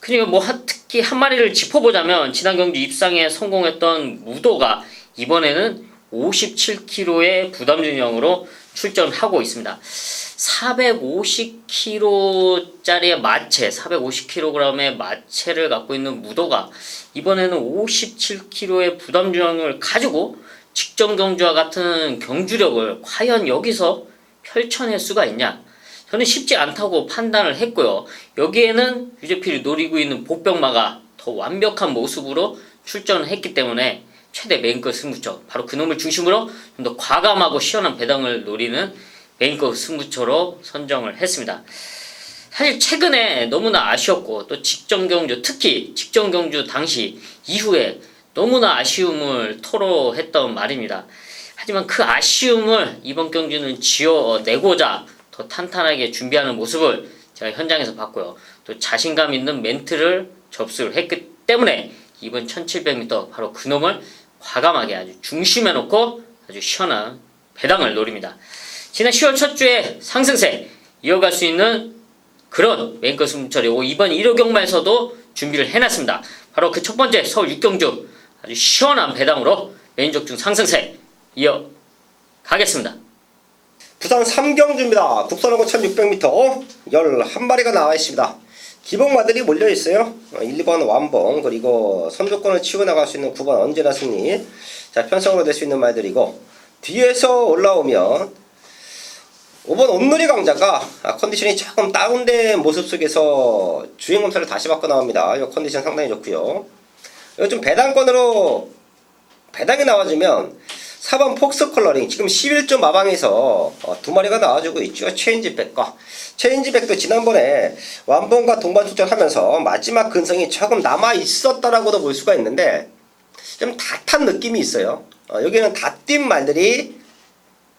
B: 그러니까 뭐 특히 한 마리를 짚어보자면 지난 경주 입상에 성공했던 무도가 이번에는 57kg의 부담 중량으로 출전하고 있습니다. 450kg짜리의 마체, 450kg의 마체를 갖고 있는 무도가 이번에는 57kg의 부담 중량을 가지고 직전 경주와 같은 경주력을 과연 여기서 펼쳐낼 수가 있냐? 저는 쉽지 않다고 판단을 했고요. 여기에는 유재필이 노리고 있는 복병마가 더 완벽한 모습으로 출전을 했기 때문에 최대 메인급 승부처, 바로 그놈을 중심으로 좀 더 과감하고 시원한 배당을 노리는 메인급 승부처로 선정을 했습니다. 사실 최근에 너무나 아쉬웠고 또 직전 경주, 특히 직전 경주 당시 이후에 너무나 아쉬움을 토로했던 말입니다. 하지만 그 아쉬움을 이번 경주는 지어내고자 더 탄탄하게 준비하는 모습을 제가 현장에서 봤고요. 또 자신감 있는 멘트를 접수를 했기 때문에 이번 1700m 바로 그놈을 과감하게 아주 중심에 놓고 아주 시원한 배당을 노립니다. 지난 10월 첫 주에 상승세 이어갈 수 있는 그런 메인급 승부처리고 이번 1호 경마에서도 준비를 해놨습니다. 바로 그 첫 번째 서울 6경주 아주 시원한 배당으로 메인 적중 상승세 이어가겠습니다.
A: 부산 3경주입니다. 국산하고 1600m 11마리가 나와 있습니다. 기복마들이 몰려있어요. 1, 2번 완봉, 그리고 선두권을 치고 나갈 수 있는 9번 언제나 승리. 자, 편성으로 될 수 있는 말들이고, 뒤에서 올라오면 5번 온누리 강자가 컨디션이 조금 다운된 모습 속에서 주행 검사를 다시 받고 나옵니다. 이 컨디션 상당히 좋고요. 이거 좀 배당권으로 배당이 나와주면 4번 폭스 컬러링 지금 11조 마방에서 두 마리가 나와주고 있죠. 체인지백과 체인지백도 지난번에 완봉과 동반 출전하면서 마지막 근성이 조금 남아 있었다라고도 볼 수가 있는데 좀 닷한 느낌이 있어요. 여기는 닷띈 말들이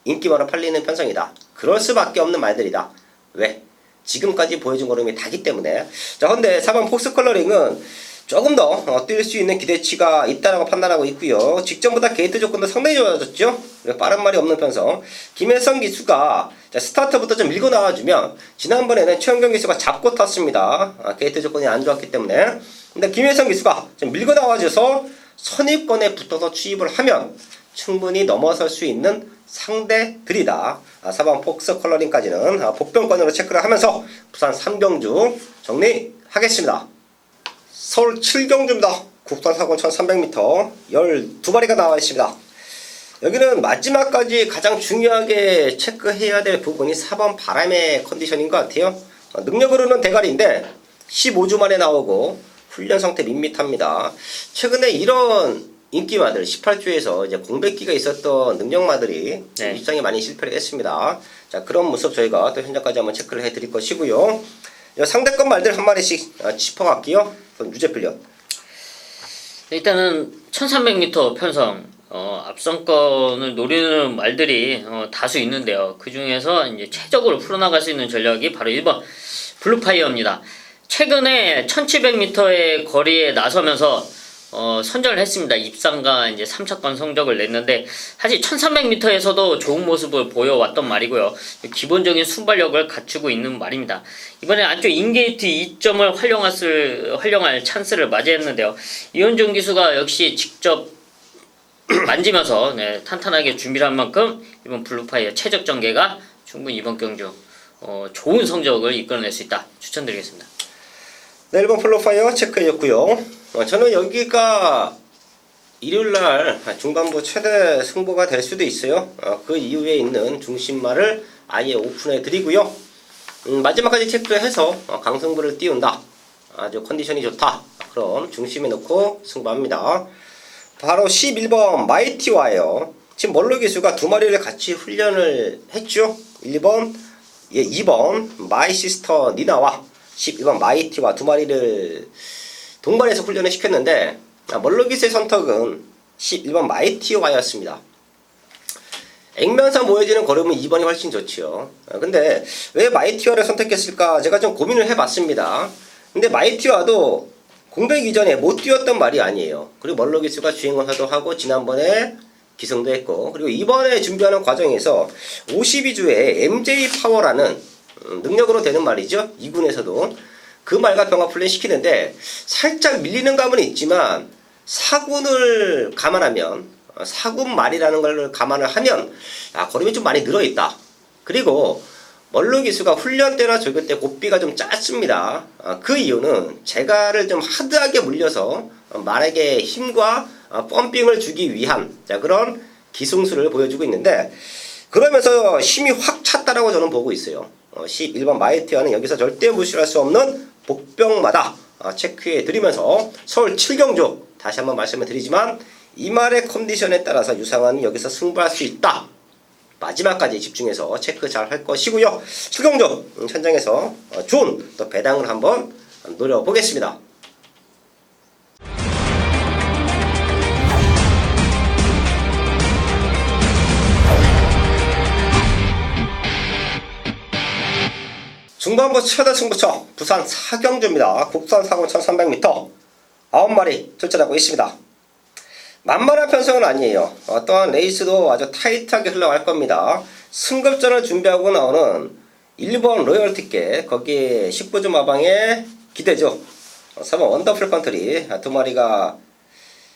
A: 인기만으로 팔리는 편성이다. 그럴 수밖에 없는 말들이다. 왜? 지금까지 보여준 걸음이 다기 때문에. 자, 근데 4번 폭스 컬러링은 조금 더 뛸 수 있는 기대치가 있다라고 판단하고 있고요. 직전보다 게이트 조건도 상당히 좋아졌죠. 그리고 빠른 말이 없는 편성. 김혜성 기수가 스타트부터 좀 밀고 나와주면 지난번에는 최영경 기수가 잡고 탔습니다. 게이트 조건이 안 좋았기 때문에. 근데 김혜성 기수가 좀 밀고 나와줘서 선입권에 붙어서 추입을 하면 충분히 넘어설 수 있는 상대들이다. 4번 폭스 컬러링까지는 복병권으로 체크를 하면서 부산 3경주 정리하겠습니다. 서울 7경주입니다. 국산 사고 1300m 12마리가 나와 있습니다. 여기는 마지막까지 가장 중요하게 체크해야 될 부분이 4번 바람의 컨디션인 것 같아요. 능력으로는 대가리인데 15주 만에 나오고 훈련 상태 밋밋합니다. 최근에 이런 인기마들 18주에서 이제 공백기가 있었던 능력마들이 입장에 많이 실패를 했습니다. 자, 그런 모습 저희가 또 현장까지 한번 체크를 해드릴 것이고요. 상대권 말들 한 마리씩 짚어갈게요. 유제필련.
B: 일단은 1300m 편성 앞선권을 노리는 말들이 다수 있는데요. 그 중에서 이제 최적으로 풀어나갈 수 있는 전략이 바로 1번 블루파이어입니다. 최근에 1700m의 거리에 나서면서 선전을 했습니다. 입상과 이제 3차권 성적을 냈는데 사실 1300m에서도 좋은 모습을 보여왔던 말이고요. 기본적인 순발력을 갖추고 있는 말입니다. 이번에 안쪽 인게이트 2점을 활용할 찬스를 맞이했는데요. 이현종 기수가 역시 직접 만지면서 탄탄하게 준비를 한 만큼 이번 블루파이어 최적 전개가 충분히 이번 경주 좋은 성적을 이끌어낼 수 있다. 추천드리겠습니다.
A: 네, 1번 블루파이어 체크해줬고요. 저는 여기가 일요일날 중반부 최대 승부가 될 수도 있어요. 그 이후에 있는 중심마를 아예 오픈해 드리고요. 마지막까지 체크해서 강승부를 띄운다. 아주 컨디션이 좋다. 그럼 중심에 넣고 승부합니다. 바로 11번 마이티와예요. 지금 멀로 기수가 두 마리를 같이 훈련을 했죠. 2번 마이시스터 니나와 12번 마이티와 두 마리를 동반해서 훈련을 시켰는데 멀로기스의 선택은 11번 마이티와였습니다. 액면상 보여지는 걸음은 2번이 훨씬 좋지요. 근데 왜 마이티와를 선택했을까 제가 좀 고민을 해봤습니다. 근데 마이티와도 공백 이전에 못 뛰었던 말이 아니에요. 그리고 멀로기스가 주행원사도 하고 지난번에 기승도 했고, 그리고 이번에 준비하는 과정에서 52주에 MJ 파워라는 능력으로 되는 말이죠. 2군에서도 그 말과 병합 훈련 시키는데 살짝 밀리는 감은 있지만 4군을 감안하면 4군 말이라는 걸 감안을 하면 걸음이 좀 많이 늘어있다. 그리고 멀로 기수가 훈련 때나 조교 때 고삐가 좀 짧습니다. 그 이유는 제가를 좀 하드하게 물려서 말에게 힘과 펌핑을 주기 위한 그런 기승수를 보여주고 있는데, 그러면서 힘이 확 찼다라고 저는 보고 있어요. 11번 마이티와는 여기서 절대 무시할 수 없는 복병마다 체크해 드리면서 서울 7경주 다시 한번 말씀을 드리지만 이 말의 컨디션에 따라서 유상환은 여기서 승부할 수 있다. 마지막까지 집중해서 체크 잘 할 것이고요. 7경주 현장에서 좋은 또 배당을 한번 노려보겠습니다. 중반부 최대 승부처 부산 4경주입니다. 국산 사고 1300m 9마리 출전하고 있습니다. 만만한 편성은 아니에요. 또한 레이스도 아주 타이트하게 흘러갈 겁니다. 승급전을 준비하고 나오는 1번 로열티켓, 거기에 19주 마방에 기대죠. 3번 원더풀 컨트리 두 마리가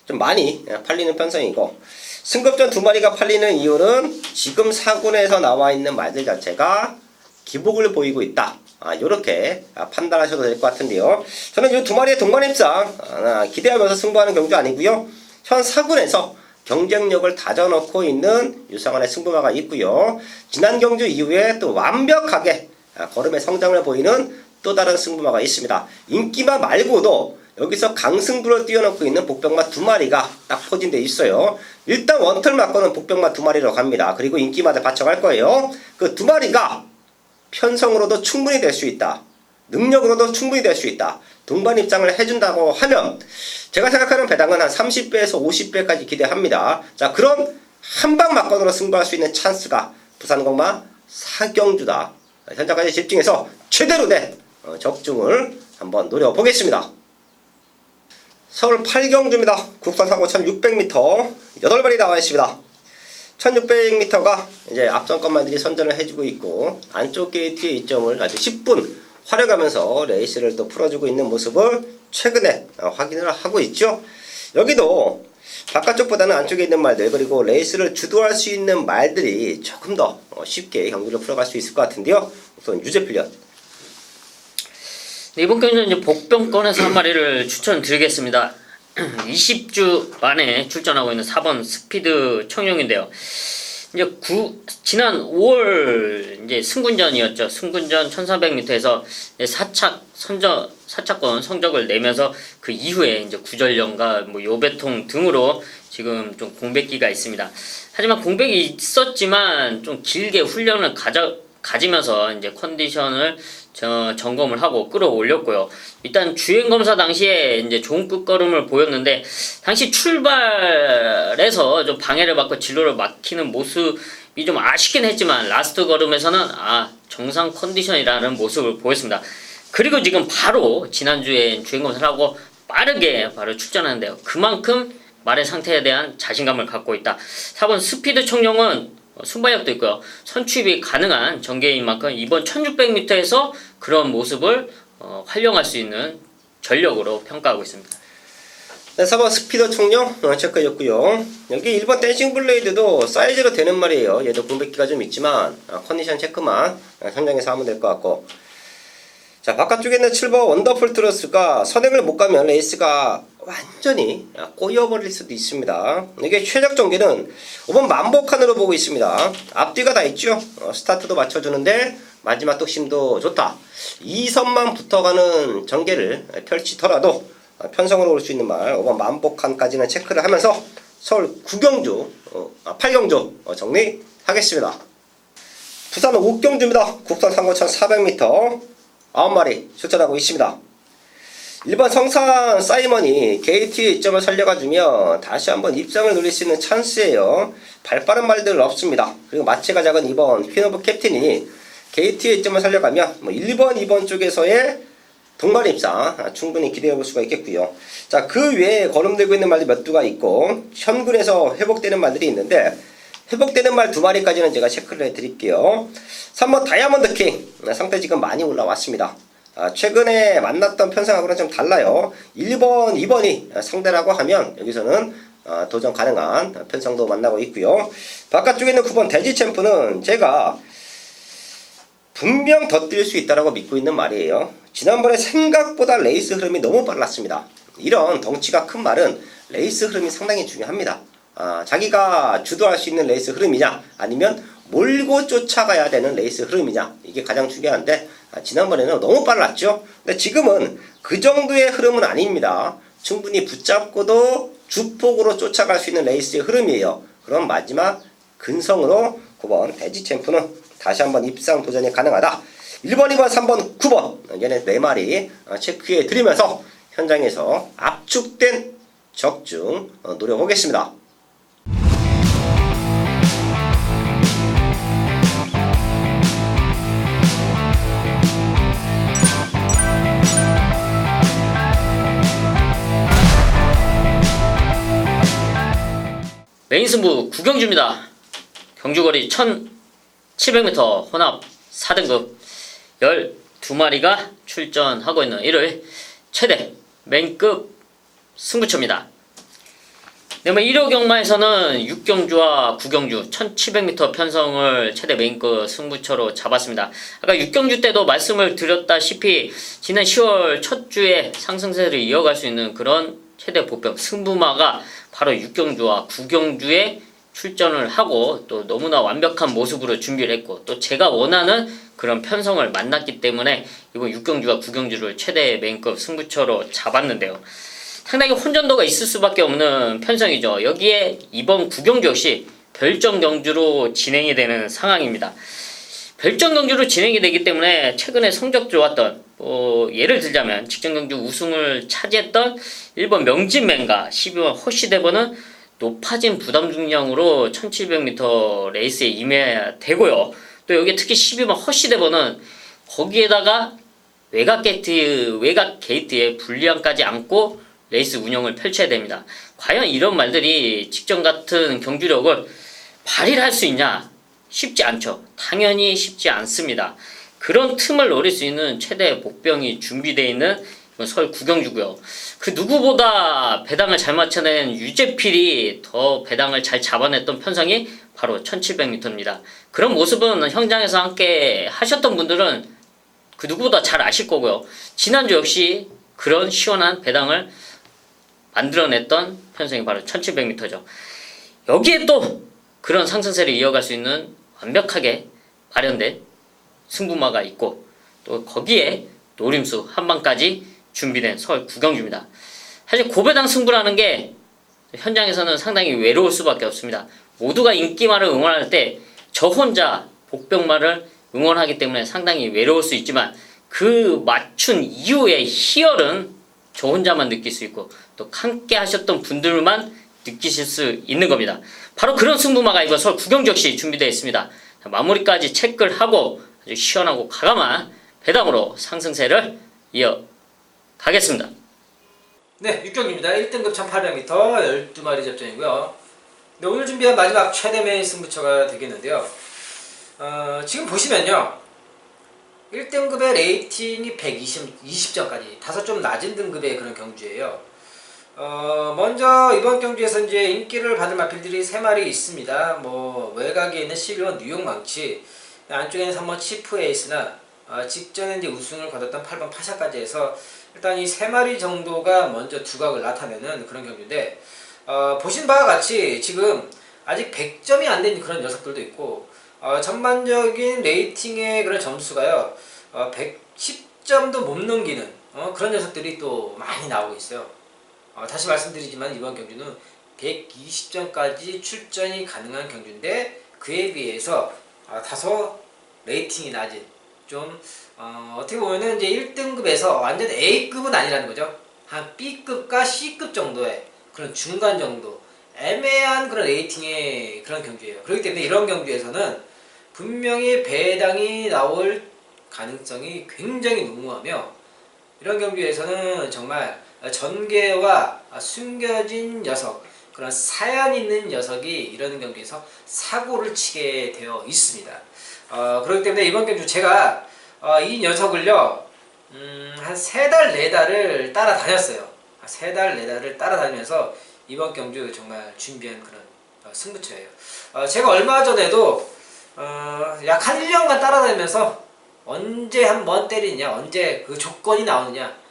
A: 좀 많이 팔리는 편성이고, 승급전 두 마리가 팔리는 이유는 지금 4군에서 나와 있는 말들 자체가 기복을 보이고 있다. 요렇게 판단하셔도 될 것 같은데요. 저는 이 두 마리의 동반 입상 기대하면서 승부하는 경주 아니고요. 현 4군에서 경쟁력을 다져놓고 있는 유상환의 승부마가 있고요. 지난 경주 이후에 또 완벽하게 걸음의 성장을 보이는 또 다른 승부마가 있습니다. 인기마 말고도 여기서 강승부를 띄워놓고 있는 복병마 2마리가 딱 포진되어 있어요. 일단 원털 맞고는 복병마 2마리로 갑니다. 그리고 인기마다 바쳐갈 거예요. 그 2마리가 편성으로도 충분히 될 수 있다. 능력으로도 충분히 될 수 있다. 동반 입장을 해준다고 하면 제가 생각하는 배당은 한 30배에서 50배까지 기대합니다. 자, 그럼 한방 막건으로 승부할 수 있는 찬스가 부산공마 4경주다. 현장까지 집중해서 최대로 된 적중을 한번 노려보겠습니다. 서울 8경주입니다. 국산 사고 1600m 8마리 나와 있습니다. 1600m가 이제 앞선 것만들이 선전을 해주고 있고 안쪽 게이트의 이점을 아주 10분 활용하면서 레이스를 또 풀어주고 있는 모습을 최근에 확인을 하고 있죠. 여기도 바깥쪽보다는 안쪽에 있는 말들 그리고 레이스를 주도할 수 있는 말들이 조금 더 쉽게 경기를 풀어갈 수 있을 것 같은데요. 우선 유제필련.
B: 네, 이번 경기는 이제 복병권에서 한 마리를 추천드리겠습니다. 20주 만에 출전하고 있는 4번 스피드 청룡인데요. 이제 지난 5월 이제 승군전이었죠. 승군전 1400m에서 4차권 성적을 내면서 그 이후에 이제 구전련과 뭐 요배통 등으로 지금 좀 공백기가 있습니다. 하지만 공백이 있었지만 좀 길게 훈련을 가지면서 이제 컨디션을 점검을 하고 끌어올렸고요. 일단 주행 검사 당시에 이제 좋은 끝걸음을 보였는데 당시 출발에서 좀 방해를 받고 진로를 막히는 모습이 좀 아쉽긴 했지만 라스트 걸음에서는 정상 컨디션이라는 모습을 보였습니다. 그리고 지금 바로 지난주에 주행 검사를 하고 빠르게 바로 출전하는데요. 그만큼 말의 상태에 대한 자신감을 갖고 있다. 4번 스피드 청룡은 순발력도 있고요. 선취입이 가능한 전개인 만큼 이번 1600m에서 그런 모습을 활용할 수 있는 전력으로 평가하고 있습니다.
A: 네, 4번 스피드 청룡 체크해줬고요. 여기 1번 댄싱 블레이드도 사이즈로 되는 말이에요. 얘도 공백기가 좀 있지만 컨디션 체크만 현장에서 하면 될 것 같고, 자, 바깥쪽에 있는 7번 원더풀 트러스가 선행을 못 가면 레이스가 완전히 꼬여버릴 수도 있습니다. 이게 최적 전개는 5번 만복칸으로 보고 있습니다. 앞뒤가 다 있죠. 스타트도 맞춰주는데 마지막 뚝심도 좋다. 2선만 붙어가는 전개를 펼치더라도 편성으로 올 수 있는 말 5번 만복칸까지는 체크를 하면서 서울 9경주 8경주 정리하겠습니다. 부산 5경주입니다. 국산 상고 1400m 9마리 출전하고 있습니다. 1번 성산 사이먼이 게이트의 이점을 살려가주면 다시 한번 입상을 노릴 수 있는 찬스예요. 발빠른 말들 없습니다. 그리고 마체가 작은 2번 퀸오브 캡틴이 게이트의 이점을 살려가면 1번, 2번 쪽에서의 동반 입상 충분히 기대해볼 수가 있겠고요. 자, 그 외에 거름되고 있는 말들 몇 두가 있고 현군에서 회복되는 말들이 있는데 회복되는 말 2마리까지는 제가 체크를 해드릴게요. 3번 다이아몬드 킹 상태 지금 많이 올라왔습니다. 최근에 만났던 편성하고는 좀 달라요. 1번, 2번이 상대라고 하면 여기서는 도전 가능한 편성도 만나고 있고요. 바깥쪽에 있는 9번 대지 챔프는 제가 분명 더 뛸 수 있다고 믿고 있는 말이에요. 지난번에 생각보다 레이스 흐름이 너무 빨랐습니다. 이런 덩치가 큰 말은 레이스 흐름이 상당히 중요합니다. 자기가 주도할 수 있는 레이스 흐름이냐 아니면 몰고 쫓아가야 되는 레이스 흐름이냐 이게 가장 중요한데 지난번에는 너무 빨랐죠. 근데 지금은 그 정도의 흐름은 아닙니다. 충분히 붙잡고도 주폭으로 쫓아갈 수 있는 레이스의 흐름이에요. 그럼 마지막 근성으로 9번 대지 챔프는 다시 한번 입상 도전이 가능하다. 1번, 2번, 3번, 9번 얘네 4마리 체크해 드리면서 현장에서 압축된 적중 노려보겠습니다.
B: 메인 승부 9경주입니다. 경주거리 1700m 혼합 4등급 12마리가 출전하고 있는 1월 최대 메인급 승부처입니다. 네, 1호 경마에서는 6경주와 9경주 1700m 편성을 최대 메인급 승부처로 잡았습니다. 아까 6경주 때도 말씀을 드렸다시피 지난 10월 첫 주에 상승세를 이어갈 수 있는 그런 최대 보병 승부마가 바로 6경주와 9경주에 출전을 하고 또 너무나 완벽한 모습으로 준비를 했고 또 제가 원하는 그런 편성을 만났기 때문에 이번 6경주와 9경주를 최대 메인급 승부처로 잡았는데요. 상당히 혼전도가 있을 수밖에 없는 편성이죠. 여기에 이번 9경주 역시 별점 경주로 진행이 되는 상황입니다. 별점 경주로 진행이 되기 때문에 최근에 성적 좋았던 예를 들자면 직전 경주 우승을 차지했던 1번 명진맨과 12번 허쉬대버는 높아진 부담 중량으로 1700m 레이스에 임해야 되고요. 또 여기에 특히 12번 허쉬대버는 거기에다가 외곽 게이트에 불리함까지 안고 레이스 운영을 펼쳐야 됩니다. 과연 이런 말들이 직전 같은 경주력을 발휘를 할 수 있냐? 쉽지 않죠. 당연히 쉽지 않습니다. 그런 틈을 노릴 수 있는 최대 복병이 준비되어 있는 서울 9경주고요. 그 누구보다 배당을 잘 맞춰낸 유재필이 더 배당을 잘 잡아냈던 편성이 바로 1700m입니다. 그런 모습은 현장에서 함께 하셨던 분들은 그 누구보다 잘 아실 거고요. 지난주 역시 그런 시원한 배당을 만들어냈던 편성이 바로 1700m죠. 여기에 또 그런 상승세를 이어갈 수 있는 완벽하게 마련된 승부마가 있고 또 거기에 노림수 한방까지 준비된 서울 9경주입니다. 사실 고배당 승부라는 게 현장에서는 상당히 외로울 수밖에 없습니다. 모두가 인기마를 응원할 때 저 혼자 복병마를 응원하기 때문에 상당히 외로울 수 있지만 그 맞춘 이후의 희열은 저 혼자만 느낄 수 있고 또 함께 하셨던 분들만 느끼실 수 있는 겁니다. 바로 그런 승부마가 이번 서울 9경주 역시 준비되어 있습니다. 마무리까지 체크를 하고 아주 시원하고 과감한 배당으로 상승세를 이어가겠습니다.
C: 네, 6경주입니다. 1등급 1800m 12마리 접전이고요. 네, 오늘 준비한 마지막 최대 메인 승부처가 되겠는데요. 지금 보시면요. 1등급의 레이팅이 120점까지 다소 좀 낮은 등급의 그런 경주예요. 먼저 이번 경주에서 이제 인기를 받을 마필들이 3마리 있습니다. 외곽에 있는 11번 뉴욕 망치, 안쪽에는 3번 치프 에이스나 직전에 이제 우승을 거뒀던 8번 파샤까지 해서 일단 이 3마리 정도가 먼저 두각을 나타내는 그런 경주인데, 보신 바와 같이 지금 아직 100점이 안 된 그런 녀석들도 있고, 전반적인 레이팅의 그런 점수가요, 110점도 못 넘기는 그런 녀석들이 또 많이 나오고 있어요. 다시 말씀드리지만 이번 경주는 120점까지 출전이 가능한 경주인데 그에 비해서 다소 레이팅이 낮은 좀 어떻게 보면은 이제 1등급에서 완전 A급은 아니라는 거죠. 한 B급과 C급 정도의 그런 중간 정도 애매한 그런 레이팅의 그런 경주예요. 그렇기 때문에 이런 경주에서는 분명히 배당이 나올 가능성이 굉장히 농후하며 이런 경주에서는 정말 전개와 숨겨진 녀석, 그런 사연 있는 녀석이 이런 경기에서 사고를 치게 되어 있습니다. 그렇기 때문에 이번 경주 제가 이 녀석을요 한 3달 4달을 따라다녔어요. 3달 4달을 따라다니면서 이번 경주 정말 준비한 그런 승부처예요. 제가 얼마 전에도 약 한 1년간 따라다니면서 언제 한번 때리냐, 언제 그 조건이 나오느냐,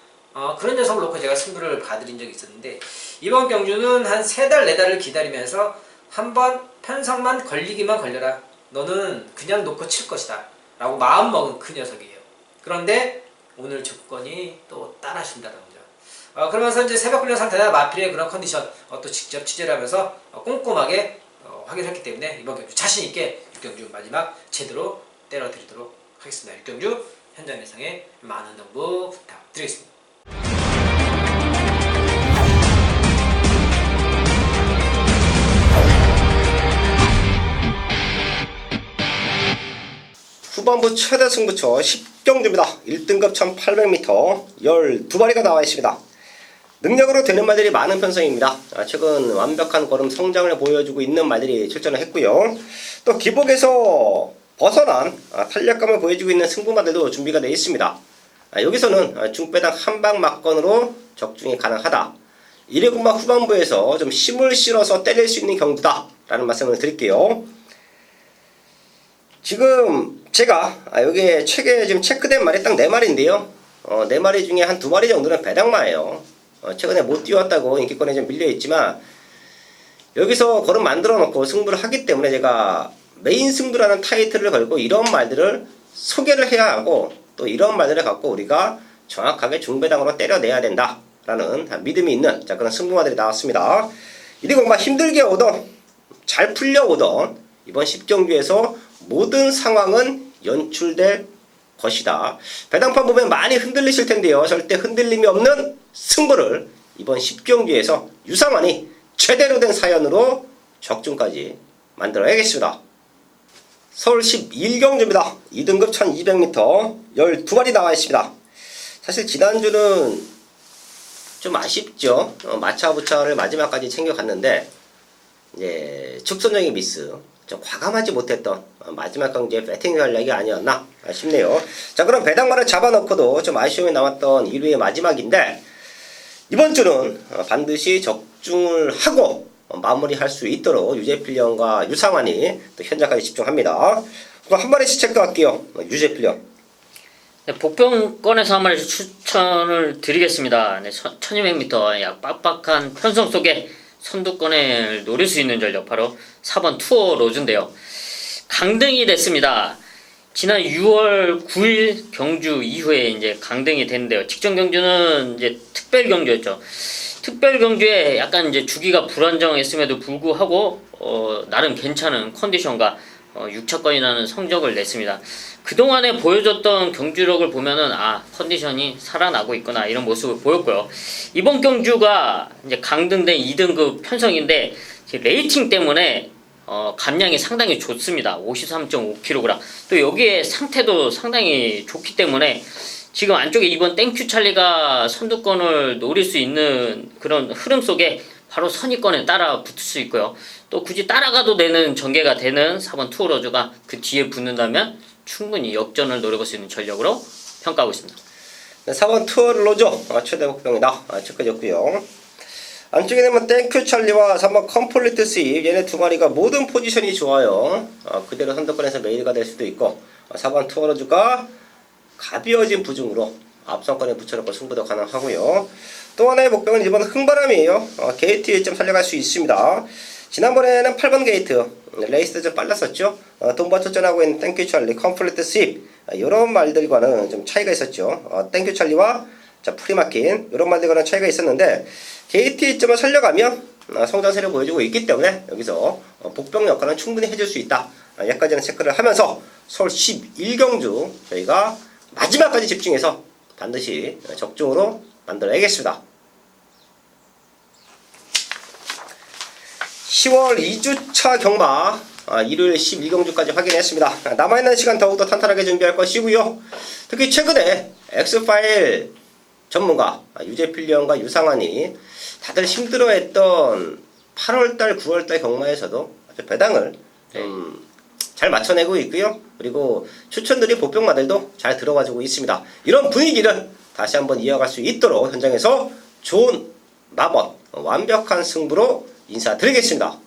C: 그런 녀석을 놓고 제가 승부를 봐드린 적이 있었는데 이번 경주는 한 3달 4달을 기다리면서 한번 편성만 걸리기만 걸려라, 너는 그냥 놓고 칠 것이다 라고 마음먹은 그 녀석이에요. 그런데 오늘 조건이 또 따라준다는 거죠. 그러면서 이제 새벽 훈련 상태나 마필의 그런 컨디션 또 직접 취재를 하면서 꼼꼼하게 확인했기 때문에 이번 경주 자신있게 6경주 마지막 제대로 때려드리도록 하겠습니다. 6경주 현장 예상에 많은 정보 부탁드리겠습니다.
A: 후반부 최대 승부처 10경주입니다. 1등급 1800m 12마리가 나와 있습니다. 능력으로 되는 말들이 많은 편성입니다. 최근 완벽한 걸음 성장을 보여주고 있는 말들이 출전을 했고요. 또 기복에서 벗어난 탄력감을 보여주고 있는 승부마들도 준비가 되어 있습니다. 여기서는 중배당 한방 막건으로 적중이 가능하다. 1회군마 후반부에서 좀 힘을 실어서 때릴 수 있는 경주다 라는 말씀을 드릴게요. 지금 제가 여기에 책에 지금 체크된 말이 딱 4마리인데요. 4마리 중에 한 2마리 정도는 배당마예요. 최근에 못 뛰었다고 인기권에 좀 밀려있지만 여기서 걸음 만들어 놓고 승부를 하기 때문에 제가 메인 승부라는 타이틀을 걸고 이런 말들을 소개를 해야 하고 또 이런 말들을 갖고 우리가 정확하게 중배당으로 때려내야 된다라는 믿음이 있는 그런 승부마들이 나왔습니다. 이리고 막 힘들게 오던 잘 풀려오던 이번 10경주에서 모든 상황은 연출될 것이다. 배당판 보면 많이 흔들리실 텐데요. 절대 흔들림이 없는 승부를 이번 10경주에서 유상환이 제대로 된 사연으로 적중까지 만들어야겠습니다. 서울 11경주입니다. 2등급 1200m 12마리 나와 있습니다. 사실 지난주는 좀 아쉽죠. 마차부차를 마지막까지 챙겨갔는데 이제 축선적인 미스, 좀 과감하지 못했던 마지막 경기에 배팅 전략이 아니었나 싶네요. 자, 그럼 배당만을 잡아놓고도 좀 아쉬움이 남았던 1위의 마지막인데 이번 주는 반드시 적중을 하고 마무리할 수 있도록 유재필령과 유상환이 또 현장까지 집중합니다. 그럼 한 마리씩 체크할게요. 유재필령.
B: 네, 복병권에서 한 마리 추천을 드리겠습니다. 네, 1200m 약 빡빡한 편성 속에 선두권을 노릴 수 있는 전력, 바로 4번 투어 로즈인데요. 강등이 됐습니다. 지난 6월 9일 경주 이후에 이제 강등이 됐는데요. 직전 경주는 이제 특별 경주였죠. 특별 경주에 약간 이제 주기가 불안정했음에도 불구하고 나름 괜찮은 컨디션과 6차권이라는 성적을 냈습니다. 그동안에 보여줬던 경주력을 보면은 컨디션이 살아나고 있구나 이런 모습을 보였고요. 이번 경주가 이제 강등된 2등급 편성인데 레이팅 때문에 감량이 상당히 좋습니다. 53.5kg. 또 여기에 상태도 상당히 좋기 때문에 지금 안쪽에 이번 땡큐 찰리가 선두권을 노릴 수 있는 그런 흐름 속에 바로 선의권에 따라 붙을 수 있고요. 또 굳이 따라가도 되는 전개가 되는 4번 투어로즈가 그 뒤에 붙는다면 충분히 역전을 노려볼 수 있는 전력으로 평가하고 있습니다.
A: 네, 4번 투어로즈 최대 목표입니다. 체크해줬고요. 안쪽에 되면 땡큐 찰리와 3번 컴플리트 스윕, 얘네 두 마리가 모든 포지션이 좋아요. 그대로 선두권에서 메이드가 될 수도 있고 4번 투어로즈가 가벼워진 부중으로 앞선권에 붙여놓고 승부도 가능하고요. 또 하나의 목표는 이번 흥바람이에요. 게이트 1점 살려갈 수 있습니다. 지난번에는 8번 게이트 레이스도 좀 빨랐었죠. 돈바 초전하고 있는 땡큐 찰리, 컴플리트 스윕 이런 말들과는 좀 차이가 있었죠. 땡큐 찰리와 프리마킨 이런 말들과는 차이가 있었는데 게이트 1점을 살려가면 성장세를 보여주고 있기 때문에 여기서 복병 역할은 충분히 해줄 수 있다. 여기까지는 체크를 하면서 서울 11경주 저희가 마지막까지 집중해서 반드시 적중으로 만들어야겠습니다. 10월 2주차 경마 일요일 12경주까지 확인했습니다. 남아있는 시간 더욱더 탄탄하게 준비할 것이고요. 특히 최근에 엑스파일 전문가 유재필령과 유상환이 다들 힘들어했던 8월달 9월달 경마에서도 아주 배당을 잘 맞춰내고 있고요. 그리고 추천들이 복병마들도 잘 들어와주고 있습니다. 이런 분위기를 다시 한번 이어갈 수 있도록 현장에서 좋은 마법, 완벽한 승부로 인사드리겠습니다.